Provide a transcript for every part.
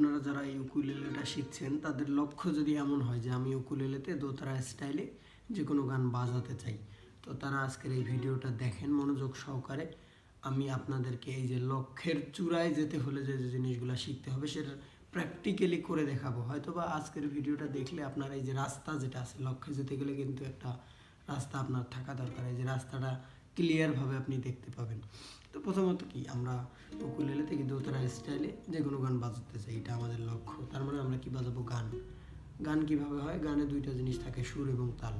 আপনারা যারা এই উকুলেলেটা শিখছেন তাদের লক্ষ্য যদি এমন হয় যে আমি উকুলেলেতে দোতারা স্টাইলে যে কোনো গান বাজাতে চাই, তো তারা আজকের এই ভিডিওটা দেখেন মনোযোগ সহকারে। আমি আপনাদেরকে এই যে লক্ষ্যের চূড়ায় যেতে হলে যে জিনিসগুলো শিখতে হবে সেটা প্র্যাকটিক্যালি করে দেখাবো। হয়তো বা আজকের ভিডিওটা দেখলে আপনার এই যে রাস্তা যেটা আছে, লক্ষ্যে যেতে গেলে কিন্তু একটা রাস্তা আপনার থাকা দরকার, এই যে রাস্তাটা ক্লিয়ারভাবে আপনি দেখতে পাবেন। তো প্রথমত কি, আমরা উকুলেলে থেকে দোতারা স্টাইলে যে কোনো গান বাজাতে চাই, এটা আমাদের লক্ষ্য। তার মানে আমরা কি বাজাবো? গান। গান কিভাবে হয়? গানে দুইটা জিনিস থাকে, সুর এবং তাল।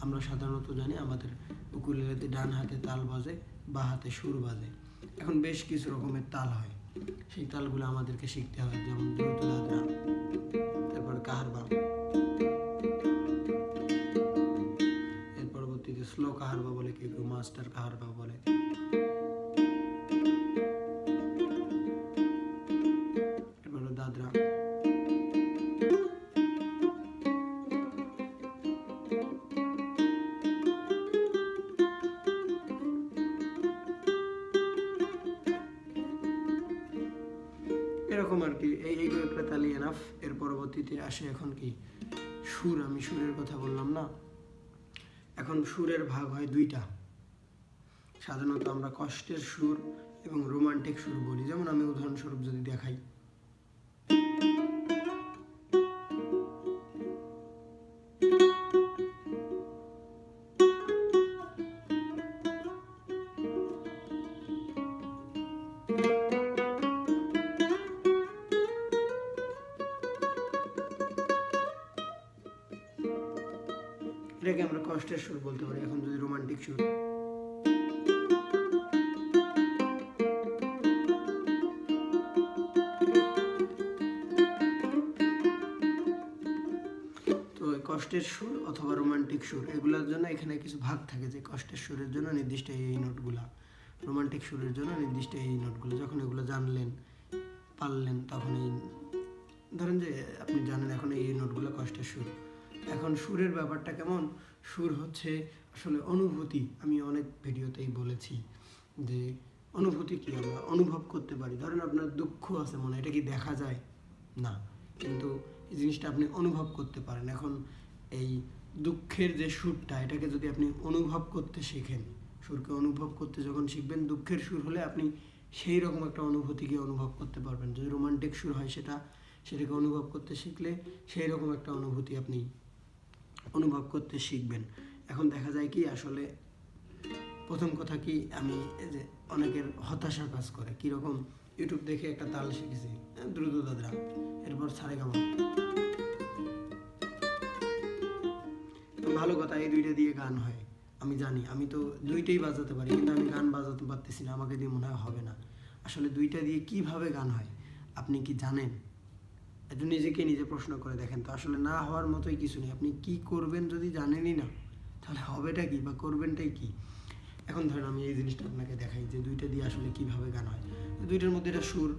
আমরা সাধারণত জানি আমাদের উকুলেলেতে ডান হাতে তাল বাজে, বা হাতে সুর বাজে। এখন বেশ কিছু রকমের তাল হয়, সেই তালগুলো আমাদেরকে শিখতে হবে, যেমন দ্রুত দাদরা, তারপর কাহারবা, এর পরবর্তীতে স্লো কাহারবা বলে, কেউ কেউ মাস্টার কাহারবা বলে। এরপর দাদরা, এরকম আর কি। এই কয়েকটা তালি এনাফ। এর পরবর্তীতে আসে এখন কি সুর। আমি সুরের কথা বললাম না, এখন সুরের ভাগ হয় দুইটা। সাধারণত আমরা কষ্টের সুর এবং রোমান্টিক সুর বলি। যেমন আমি উদাহরণস্বরূপ যদি দেখাই, এটাকে আমরা কষ্টের সুর বলতে পারি। এখন যদি রোমান্টিক সুর, তো কষ্টের সুর অথবা রোমান্টিক সুর এগুলোর জন্য এখানে কিছু ভাগ থাকে, যে কষ্টের সুরের জন্য নির্দিষ্ট এই নোটগুলা, রোমান্টিক সুরের জন্য নির্দিষ্ট এই নোটগুলো। যখন এগুলো জানলেন, পারলেন, তখন এই ধরেন যে আপনি জানেন এখন এই নোটগুলো কষ্টের সুর। এখন সুরের ব্যাপারটা কেমন? সুর হচ্ছে আসলে অনুভূতি। আমি অনেক ভিডিওতেই বলেছি যে অনুভূতি কি, আমরা অনুভব করতে পারি। ধরেন আপনার দুঃখ আছে মনে, এটা কি দেখা যায়? না, কিন্তু এই জিনিসটা আপনি অনুভব করতে পারেন। এখন এই দুঃখের যে সুরটা, এটাকে যদি আপনি অনুভব করতে শেখেন, সুরকে অনুভব করতে যখন শিখবেন, দুঃখের সুর হলে আপনি সেই রকম একটা অনুভূতিকে অনুভব করতে পারবেন। যদি রোমান্টিক সুর হয় সেটাকে অনুভব করতে শিখলে সেই রকম একটা অনুভূতি আপনি অনুভব করতে শিখবেন। এখন দেখা যায় কি, আসলে প্রথম কথা কি, আমি এই যে অনেকের হতাশা কাজ করে, কীরকম, ইউটিউব দেখে একটা তাল শিখেছি, দ্রুত দাদরা, এরপর সারেগামা। ভালো কথা, এই দুইটা দিয়ে গান হয় আমি জানি, আমি তো দুইটাই বাজাতে পারি, কিন্তু আমি গান বাজাতে পারতেছি না, আমাকে দিয়ে মনে হয় হবে না। আসলে দুইটা দিয়ে কিভাবে গান হয় আপনি কি জানেন? একটু নিজেকে নিজে প্রশ্ন করে দেখেন তো। আসলে না হওয়ার মতোই কিছু নেই। আপনি কি করবেন যদি জানেনই না, তাহলে হবেটা কি বা করবেনটাই কি? এখন ধরেন আমি এই জিনিসটা আপনাকে দেখাই যে দুইটা দিয়ে আসলে কিভাবে গান হয়। দুইটার মধ্যে একটা সুর,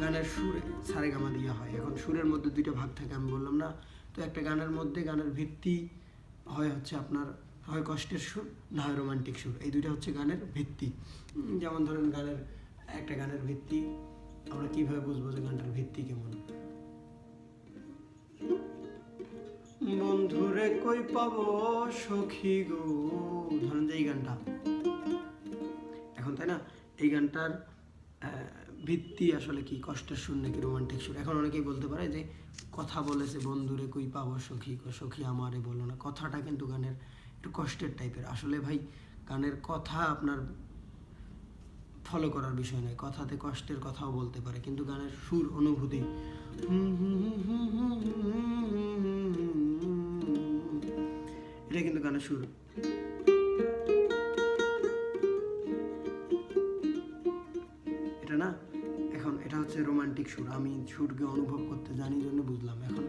গানের সুর সারেগামা দিয়ে হয়। এখন সুরের মধ্যে দুইটা ভাগ থাকে, আমি বললাম না? তো একটা গানের মধ্যে গানের ভিত্তি হয় হচ্ছে আপনার হয় কষ্টের সুর, না হয় রোমান্টিক সুর। এই দুইটা হচ্ছে গানের ভিত্তি। যেমন ধরেন একটা গানের ভিত্তি আমরা কিভাবে বুঝবো যে গানটার ভিত্তি কেমন? বন্ধুরে কই পাবো সখী গো, ধরেন যে এই গানটা, এখন তাই না, এই গানটার ভিত্তি আসলে কি, কষ্টের সুর নাকি রোমান্টিক সুর? এখন অনেকেই বলতে পারে যে কথা বলেছে, বন্ধুরে কই পাবো সখী গো, সখী আমারে বলো না। কথাটা কিন্তু গানের একটু কষ্টের টাইপের। আসলে ভাই, গানের কথা আপনার ফলো করার বিষয় নয়, কথাতে কষ্টের কথাও বলতে পারে, কিন্তু গানের সুর, অনুভূতি, এটা কিন্তু গানের সুর। এটা না, এখন এটা হচ্ছে রোমান্টিক সুর। আমি সুরকে অনুভব করতে জানি জন্য বুঝলাম। এখন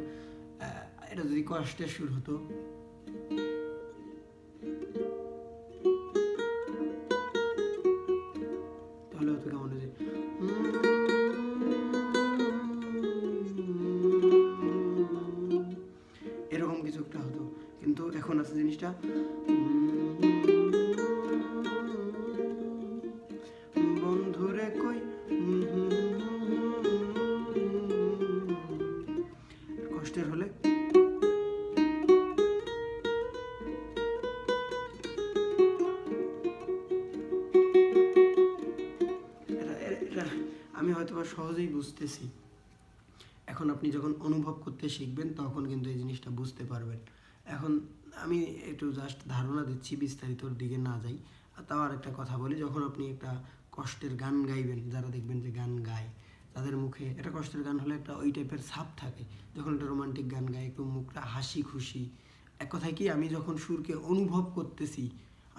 এটা যদি কষ্টের সুর হতো, তাহলে হতো কেমন, যে এরকম কিছু একটা হতো। কিন্তু এখন আছে জিনিসটা বন্ধুরে কই, কষ্টের হলে এটা আমি হয়তো বা সহজেই বুঝতেছি। এখন আপনি যখন অনুভব করতে শিখবেন তখন কিন্তু এই জিনিসটা বুঝতে পারবেন। এখন আমি একটু জাস্ট ধারণা দিচ্ছি, বিস্তারিতর দিকে না যাই। আর তাও আরেকটা কথা বলি, যখন আপনি একটা কষ্টের গান গাইবেন, যারা দেখবেন যে গান গায় তাদের মুখে একটা কষ্টের গান হলে একটা ওই টাইপের ছাপ থাকে। যখন একটা রোমান্টিক গান গায় একটু মুখটা হাসি খুশি, এক কথায় কি আমি যখন সুরকে অনুভব করতেছি,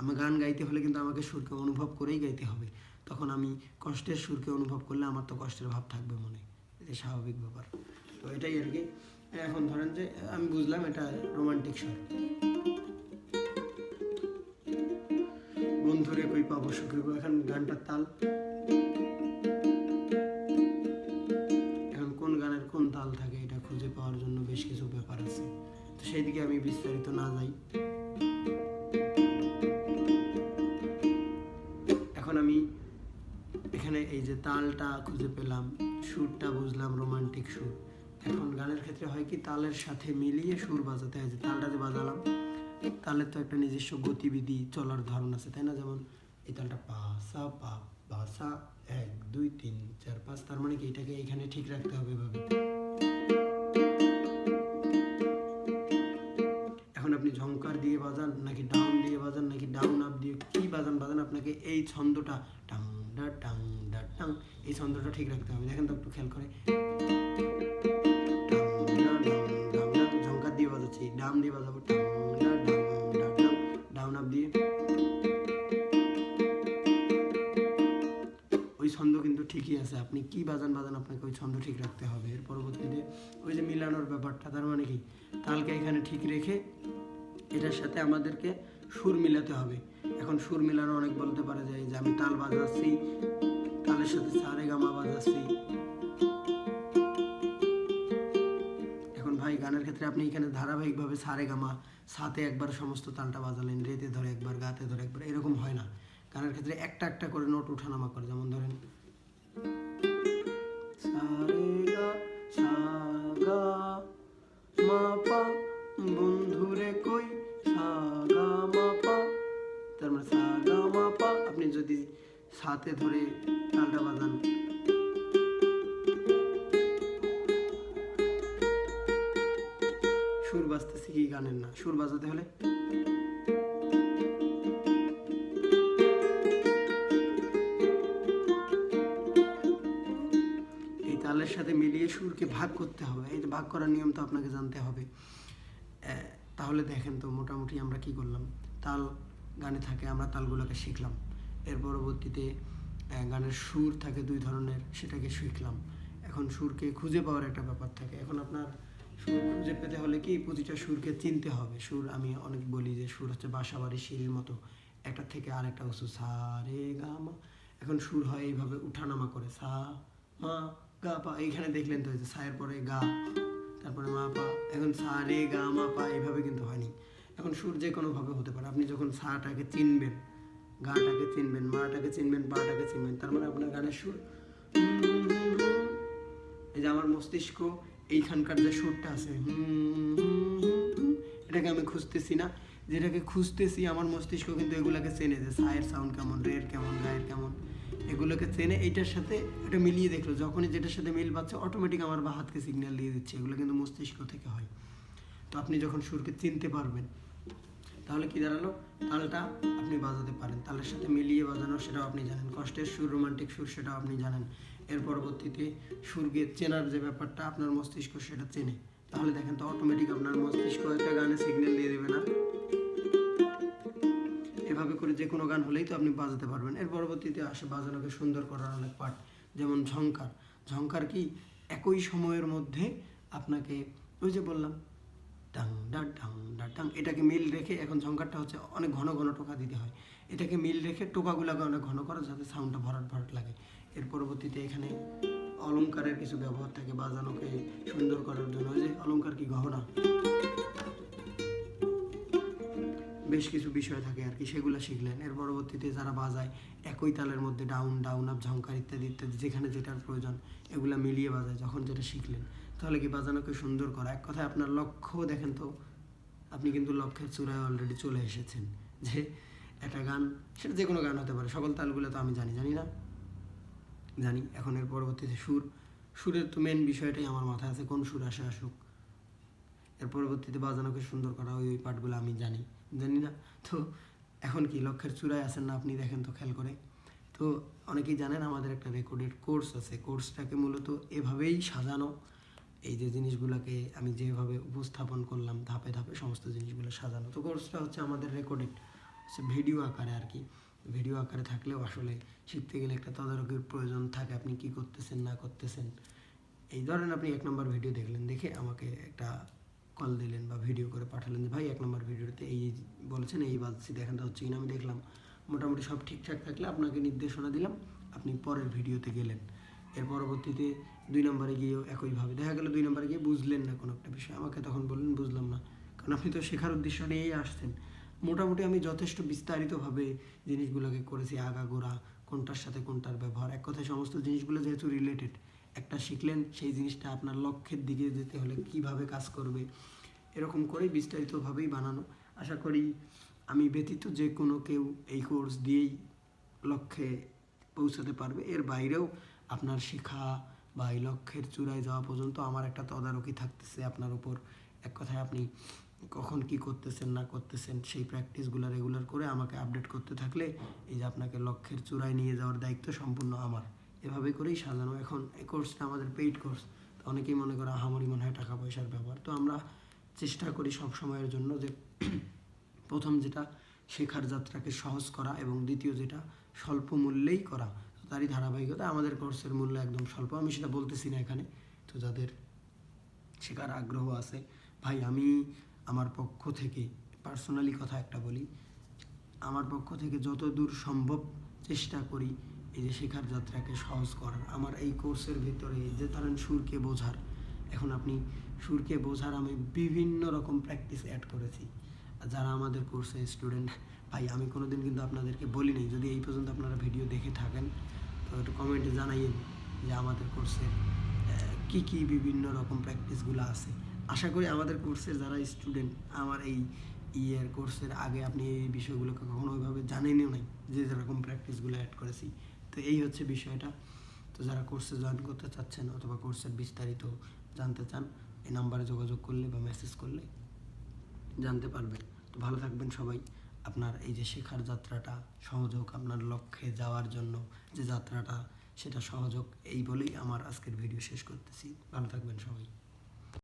আমি গান গাইতে হলে কিন্তু আমাকে সুরকে অনুভব করেই গাইতে হবে। তখন আমি কষ্টের সুরকে অনুভব করলে আমার তো কষ্টের ভাব থাকবে মনে, এটা স্বাভাবিক ব্যাপার। তো এটাই আর কি। এখন ধরেন যে আমি বুঝলাম এটা রোমান্টিক স্বর, বন্ধুরে কই পাবো সুখে গো, এখন গানটার তাল, এখন কোন গানের কোন তাল থাকে এটা খুঁজে পাওয়ার জন্য বেশ কিছু ব্যাপার আছে, তো সেই দিকে আমি বিস্তারিত না যাই। এখন আমি এখানে এই যে তালটা খুঁজে পেলাম, সুরটা বুঝলাম রোমান্টিক সুর। এখন গানের ক্ষেত্রে হয় কি তালের সাথে মিলিয়ে সুর বাজাতে হয়। যে তালটা যে বাজালাম, তালের তো একটা নিজস্ব গতিবিধি চলার ধরন আছে, তাই না? যেমন এই তালটা পা সা পা পা সা 1 2 3 4 5, তার মানে কি এটাকে এখানে ঠিক রাখতে হবে এভাবে। এখন আপনি ঝংকার দিয়ে বাজান নাকি ডাউন দিয়ে বাজান নাকি ডাউন আপ দিয়ে কি বাজান আপনাকে এই ছন্দটা টাং ডা টাং ডা টাং, এই ছন্দটা ঠিক রাখতে হবে। দেখেন তো একটু খেয়াল করে, ঝংকার দিয়ে বাজাচ্ছি, ডাউন দিয়ে বাজাবো টাং ডা ডাং ডা টাং, ডাউন আপ দিয়ে ওই ছন্দ কিন্তু ঠিকই আছে। আপনি কি বাজান আপনাকে ওই ছন্দ ঠিক রাখতে হবে। এর পরবর্তীতে ওই যে মিলানোর ব্যাপারটা, তার মানে কি তালকে এখানে ঠিক রেখে এটার সাথে আমাদেরকে সুর মিলাতে হবে। এখন সুর মিলানো অনেক বলতে পারে যে আমি তাল বাজাচ্ছি, তালের সাথে সা রে গা মা বাজাচ্ছি। এখন ভাই গানের ক্ষেত্রে আপনি এখানে ধারাবাহিকভাবে সা রে গা মা, সাতে একবার সমস্ত তালটা বাজালেন, রেতে ধরে একবার, গাতে ধরে একবার, এরকম হয় না। গানের ক্ষেত্রে একটা একটা করে নোট উঠানামা করে। যেমন ধরেন সা রে গা সা গা মা পা, বন্ধুরে কই সা গা মা পা, তার মানে সা গা মা পা। আপনি যদি সাথে ধরে তালটা বাজান, সুর বাজতেছে কি গানের না, সুর বাজাতে হলে এই তালের সাথে মিলিয়ে সুরকে ভাগ করতে হবে। এই ভাগ করার নিয়ম তো আপনাকে জানতে হবে। তাহলে দেখেন তো মোটামুটি আমরা কি করলাম, তাল গানে থাকে, আমরা তালগুলোকে শিখলাম। এর পরবর্তীতে গানের সুর থাকে 2 ধরনের, সেটাকে শিখলাম। এখন সুরকে খুঁজে পাওয়ার একটা ব্যাপার থাকে। এখন আপনার সুর খুঁজে পেতে হলে কি প্রতিটা সুরকে চিনতে হবে। সুর আমি অনেক বলি যে সুর হচ্ছে বাসাবাড়ি সিঁড়ির মতো, একটা থেকে আরেকটা উঁচু, সা রে গা মা। এখন সুর হয় এইভাবে উঠানামা করে, সা মা গা পা। এইখানে দেখলেন তো যে সায়ের পরে গা, তারপরে মা পা। এখন সা রে গা মা পা এইভাবে কিন্তু হয়নি। এখন সুর যে কোনোভাবে হতে পারে। আপনি যখন সাটাকে চিনবেন, গাটাকে চিনবেন, মাটাকে চিনবেন, পাটাকে চিনবেন, তার মানে আপনার গানের সুর। এই যে আমার মস্তিষ্ক এইখানকার যে সুরটা আছে, এটাকে আমি খুঁজতেছি না, যেটাকে খুঁজতেছি আমার মস্তিষ্ক কিন্তু এগুলোকে চেনে, যে সায়ের সাউন্ড কেমন, রের কেমন, গায়ের কেমন, এগুলোকে চেনে। এইটার সাথে এটা মিলিয়ে দেখলো, যখনই যেটার সাথে মিল পাচ্ছে অটোমেটিক আমার বা হাতকে সিগন্যাল দিয়ে দিচ্ছে। এগুলো কিন্তু মস্তিষ্ক থেকে হয়। তো আপনি যখন সুরকে চিনতে পারবেন তাহলে কি দাঁড়ালো, তালটা আপনি বাজাতে পারেন, তালের সাথে মিলিয়ে বাজানো সেটাও আপনি জানেন, কষ্টের সুর রোমান্টিক সুর সেটাও আপনি জানেন। এর পরবর্তীতে সুরকে চেনার যে ব্যাপারটা আপনার মস্তিষ্ক সেটা চেনে। তাহলে দেখেন তো অটোমেটিক আপনার মস্তিষ্ক একটা গানে সিগন্যাল দিয়ে দেবে না। এভাবে করে যে কোনো গান হলেই তো আপনি বাজাতে পারবেন। এর পরবর্তীতে আসে বাজানোকে সুন্দর করার অনেক পার্ট, যেমন ঝংকার। ঝংকার কি একই সময়ের মধ্যে আপনাকে ওই যে বললাম টাং ডা টাং ডা টাং, এটাকে মিল রেখে, এখন ঝংকারটা হচ্ছে অনেক ঘন ঘন টোকা দিতে হয়, এটাকে মিল রেখে টোকাগুলোকে অনেক ঘন করা যাতে সাউন্ডটা ভরাট ভরাট লাগে। এর পরবর্তীতে এখানে অলংকারের কিছু ব্যবহার থাকে বাজানোকে সুন্দর করার জন্য। ওই যে অলংকার কি গহনা, বেশ কিছু বিষয় থাকে আর কি, সেগুলো শিখলেন। এর পরবর্তীতে যারা বাজায় একই তালের মধ্যে ডাউন ডাউন আপ ঝংকার ইত্যাদি ইত্যাদি, যেখানে যেটার প্রয়োজন এগুলো মিলিয়ে বাজায়, যখন যেটা শিখলেন তাহলে কি বাজানোকে সুন্দর করা, এক কথায় আপনার লক্ষ্য দেখেন তো, আপনি কিন্তু লক্ষ্যের চূড়ায় অলরেডি চলে এসেছেন। যে একটা গান, সেটা যে কোনো গান হতে পারে, সকল তালগুলো তো আমি জানি না, জানি। এখন এর পরবর্তীতে সুরের তো মেন বিষয়টাই আমার মাথায় আছে, কোন সুর আসুক। এর পরবর্তীতে বাজানোকে সুন্দর করা, ওই পার্টগুলো আমি জানি না। তো এখন কি লক্ষ্যের চূড়ায় আছেন না আপনি, দেখেন তো খেয়াল করে। তো অনেকেই জানেন আমাদের একটা রেকর্ডেড কোর্স আছে, কোর্সটাকে মূলত এভাবেই সাজানো, এই যে জিনিসগুলোকে আমি যেভাবে উপস্থাপন করলাম ধাপে ধাপে সমস্ত জিনিসগুলো সাজানো। তো কোর্সটা হচ্ছে আমাদের রেকর্ডেড, হচ্ছে ভিডিও আকারে আর কি। ভিডিও আকারে থাকলেও আসলে শিখতে গেলে একটা তদারকির প্রয়োজন থাকে, আপনি কি করতেছেন না করতেছেন। এই ধরেন আপনি 1 নম্বর ভিডিও দেখলেন, দেখে আমাকে একটা কল দিলেন বা ভিডিও করে পাঠালেন যে ভাই 1 নম্বর ভিডিওতে এই বলেছেন, এই বাজছি, দেখেন তো হচ্ছে কিনা। আমি দেখলাম মোটামুটি সব ঠিকঠাক থাকলে আপনাকে নির্দেশনা দিলাম, আপনি পরের ভিডিওতে গেলেন। এর পরবর্তীতে 2 নম্বরে গিয়েও একইভাবে দেখা গেল 2 নম্বরে গিয়ে বুঝলেন না কোনো একটা বিষয়, আমাকে তখন বললেন বুঝলাম না, কারণ আপনি তো শেখার উদ্দেশ্য নিয়েই আসছেন। মোটামুটি আমি যথেষ্ট বিস্তারিতভাবে জিনিসগুলোকে করেছি, আগাগোড়া কোনটার সাথে কোনটার ব্যবহার, এক কথায় সমস্ত জিনিসগুলো যেহেতু রিলেটেড, একটা শিখলেন সেই জিনিসটা আপনার লক্ষ্যের দিকে যেতে হলে কিভাবে কাজ করবে, এরকম করেই বিস্তারিতভাবেই বানানো। আশা করি আমি ব্যতীত যে কোনো কেউ এই কোর্স দিয়েই লক্ষ্যে পৌঁছাতে পারবে। এর বাইরেও আপনার শেখা বা এই লক্ষ্যের চূড়ায় যাওয়া পর্যন্ত আমার একটা তদারকি থাকতেছে আপনার উপর। এক কথায় আপনি কখন কি করতেছেন না করতেছেন সেই প্র্যাকটিসগুলো রেগুলার করে আমাকে আপডেট করতে থাকলে এই যে আপনাকে লক্ষ্যের চূড়ায় নিয়ে যাওয়ার দায়িত্ব সম্পূর্ণ আমার। এভাবে করেই সাজানো। এখন এই কোর্সটা আমাদের পেইড কোর্স, তো অনেকেই মনে করে আহামরি মনে হয় টাকা পয়সার ব্যাপার। তো আমরা চেষ্টা করি সব সময়ের জন্য যে প্রথম যেটা শেখার যাত্রাকে সহজ করা, এবং দ্বিতীয় যেটা স্বল্প মূল্যেই করা। তো তারই ধারাবাহিকতা আমাদের কোর্সের মূল্য একদম স্বল্প, আমি সেটা বলতেছি না এখানে। তো যাদের শেখার আগ্রহ আছে, ভাই আমি আমার পক্ষ থেকে পার্সোনালি কথা একটা বলি, আমার পক্ষ থেকে যত দূর সম্ভব চেষ্টা করি এই যে শেখার যাত্রাকে সহজ করার। আমার এই কোর্সের ভিতরে যে ধরেন সুরকে বোঝার, এখন আপনি সুরকে বোঝার আমি বিভিন্ন রকম প্র্যাকটিস অ্যাড করেছি। যারা আমাদের কোর্সে স্টুডেন্ট, ভাই আমি কোনো দিন কিন্তু আপনাদেরকে বলি নাই, যদি এই পর্যন্ত আপনারা ভিডিও দেখে থাকেন তো একটু কমেন্টে জানাইয়েন যে আমাদের কোর্সের কী কী বিভিন্ন রকম প্র্যাকটিসগুলো আছে। আশা করি আমাদের কোর্সের যারা স্টুডেন্ট, আমার এই কোর্সের আগে আপনি এই বিষয়গুলোকে কখনো ওইভাবে জানেনও নাই যে যেরকম প্র্যাকটিসগুলো অ্যাড করেছি। তো এই হচ্ছে বিষয়টা। তো যারা কোর্সে জয়েন করতে চাচ্ছেন অথবা কোর্সের বিস্তারিত জানতে চান, এই নাম্বারে যোগাযোগ করলে বা মেসেজ করলে জানতে পারবেন। তো ভালো থাকবেন সবাই। আপনার এই যে শেখার যাত্রাটা সহজ হোক, আপনার লক্ষ্যে যাওয়ার জন্য যে যাত্রাটা সেটা সহজ হোক, এই বলেই আমার আজকের ভিডিও শেষ করতেছি। ভালো থাকবেন সবাই।